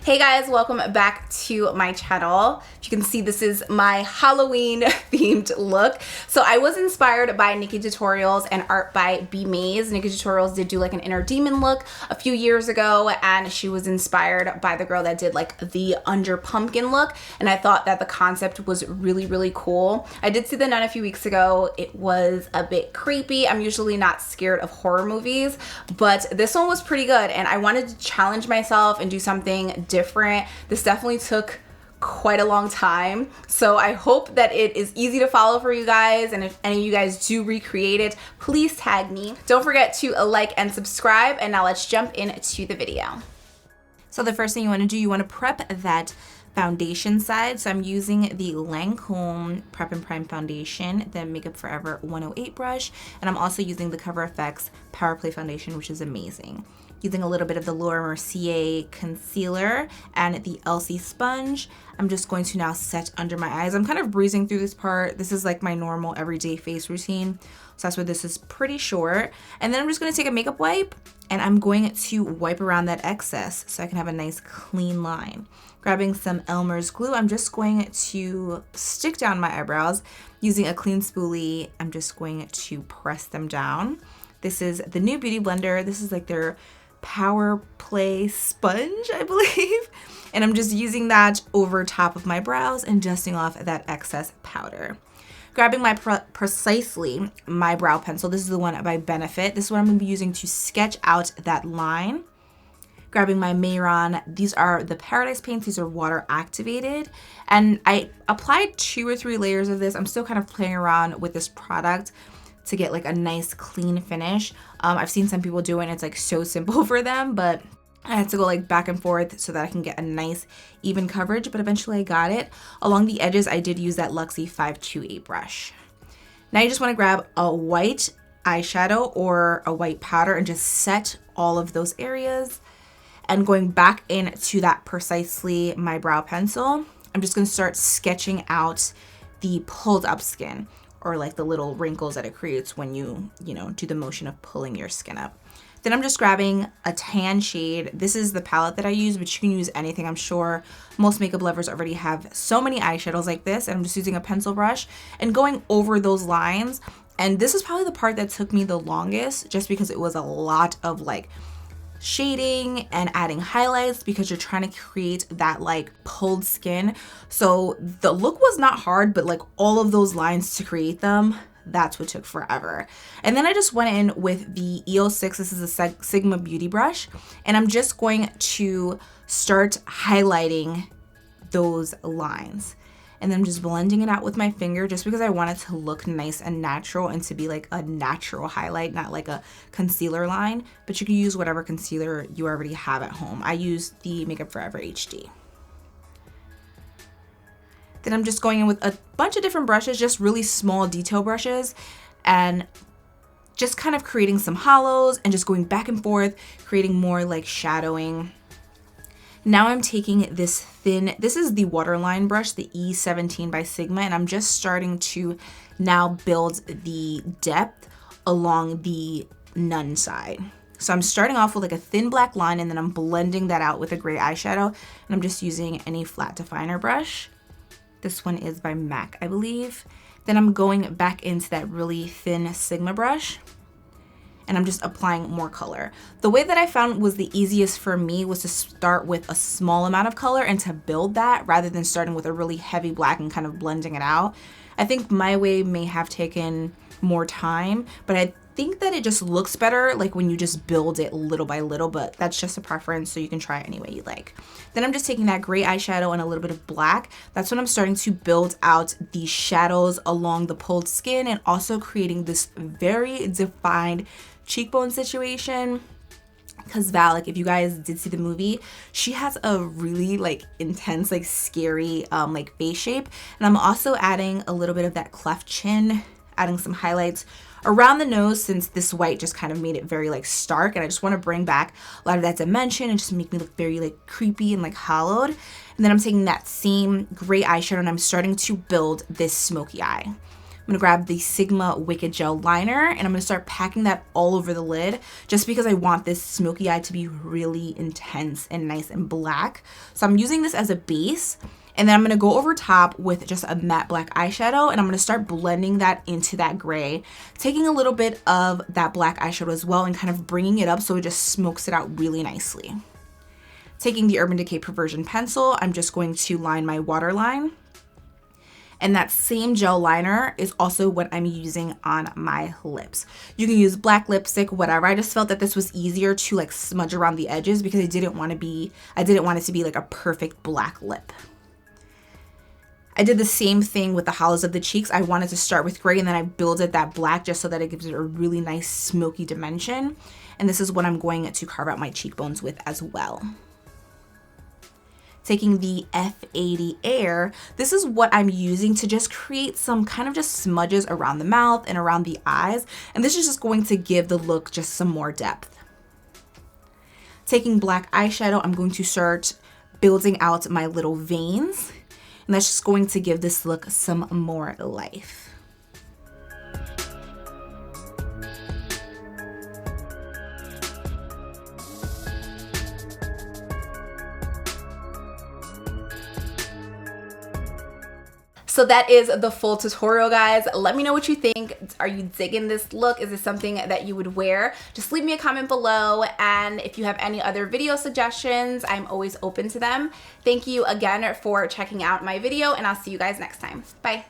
Hey guys, welcome back to my channel. If you can see, this is my Halloween themed look. So I was inspired by Nikki Tutorials and art by B Maze. Nikki Tutorials did do like an inner demon look a few years ago, and she was inspired by the girl that did like the under pumpkin look, and I thought that the concept was really cool. I did see the Nun a few weeks ago. It was a bit creepy. I'm usually not scared of horror movies, but this one was pretty good, and I wanted to challenge myself and do something different. This definitely took quite a long time, so I hope that it is easy to follow for you guys, and if any of you guys do recreate it, please tag me. Don't forget to like and subscribe, and now let's jump into the video. So the first thing you want to do, you want to prep that foundation side. So I'm using the Lancome Prep and Prime Foundation, the Makeup Forever 108 brush, and I'm also using the Cover FX Power Play Foundation, which is amazing. Using a little bit of the Mercier concealer and the Elcie sponge, I'm just going to now set under my eyes. I'm kind of breezing through this part. This is like my normal everyday face routine, so that's why this is pretty short. And then I'm just going to take a makeup wipe and I'm going to wipe around that excess so I can have a nice clean line. Grabbing some Elmer's glue, I'm just going to stick down my eyebrows. Using a clean spoolie, I'm just going to press them down. This is the new Beauty Blender. This is like their Power Play sponge, I believe. And I'm just using that over top of my brows and dusting off that excess powder. Grabbing my Precisely my brow pencil. This is the one by Benefit. This is what I'm going to be using to sketch out that line. Grabbing my Mehron. These are the Paradise paints. These are water activated. And I applied 2 or 3 layers of this. I'm still kind of playing around with this product to get like a nice clean finish. I've seen some people do it and it's like so simple for them, but I had to go like back and forth so that I can get a nice even coverage, but eventually I got it. Along the edges, I did use that Luxie 528 brush. Now you just want to grab a white eyeshadow or a white powder and just set all of those areas. And going back into that Precisely my brow pencil, I'm just going to start sketching out the pulled up skin, or like the little wrinkles that it creates when you do the motion of pulling your skin up. Then I'm just grabbing a tan shade. This is the palette that I use, but you can use anything. I'm sure most makeup lovers already have so many eyeshadows like this, and I'm just using a pencil brush and going over those lines. And this is probably the part that took me the longest, just because it was a lot of like shading and adding highlights because you're trying to create that like pulled skin. So the look was not hard, but like all of those lines to create them, that's what took forever. And then I just went in with the EO6. This is a Sigma Beauty brush, and I'm just going to start highlighting those lines. And then I'm just blending it out with my finger just because I want it to look nice and natural and to be like a natural highlight, not like a concealer line. But you can use whatever concealer you already have at home. I use the Makeup Forever HD. Then I'm just going in with a bunch of different brushes, just really small detail brushes, and just kind of creating some hollows and just going back and forth, creating more like shadowing. Now I'm taking this this is the waterline brush, the E17 by Sigma, and I'm just starting to now build the depth along the Nun side. So I'm starting off with like a thin black line, and then I'm blending that out with a gray eyeshadow, and I'm just using any flat definer brush. This one is by MAC, I believe. Then I'm going back into that really thin Sigma brush, and I'm just applying more color. The way that I found was the easiest for me was to start with a small amount of color and to build that rather than starting with a really heavy black and kind of blending it out. I think my way may have taken more time, but I think that it just looks better like when you just build it little by little, but that's just a preference, so you can try it any way you like. Then I'm just taking that gray eyeshadow and a little bit of black. That's when I'm starting to build out the shadows along the pulled skin and also creating this very defined cheekbone situation. Because Valak, if you guys did see the movie, she has a really like intense, like scary like face shape. And I'm also adding a little bit of that cleft chin, adding some highlights around the nose, since this white just kind of made it very like stark, and I just want to bring back a lot of that dimension and just make me look very like creepy and like hollowed. And then I'm taking that same gray eyeshadow and I'm starting to build this smoky eye. I'm gonna grab the Sigma Wicked Gel Liner, and I'm gonna start packing that all over the lid just because I want this smoky eye to be really intense and nice and black. So I'm using this as a base, and then I'm gonna go over top with just a matte black eyeshadow, and I'm gonna start blending that into that gray, taking a little bit of that black eyeshadow as well and kind of bringing it up so it just smokes it out really nicely. Taking the Urban Decay Perversion pencil, I'm just going to line my waterline. And that same gel liner is also what I'm using on my lips. You can use black lipstick, whatever. I just felt that this was easier to like smudge around the edges because I didn't want it to be like a perfect black lip. I did the same thing with the hollows of the cheeks. I wanted to start with gray and then I builded that black just so that it gives it a really nice smoky dimension. And this is what I'm going to carve out my cheekbones with as well. Taking the F80 Air, this is what I'm using to just create some kind of just smudges around the mouth and around the eyes. And this is just going to give the look just some more depth. Taking black eyeshadow, I'm going to start building out my little veins. And that's just going to give this look some more life. So that is the full tutorial, guys. Let me know what you think. Are you digging this look? Is this something that you would wear? Just leave me a comment below, and if you have any other video suggestions, I'm always open to them. Thank you again for checking out my video, and I'll see you guys next time. Bye.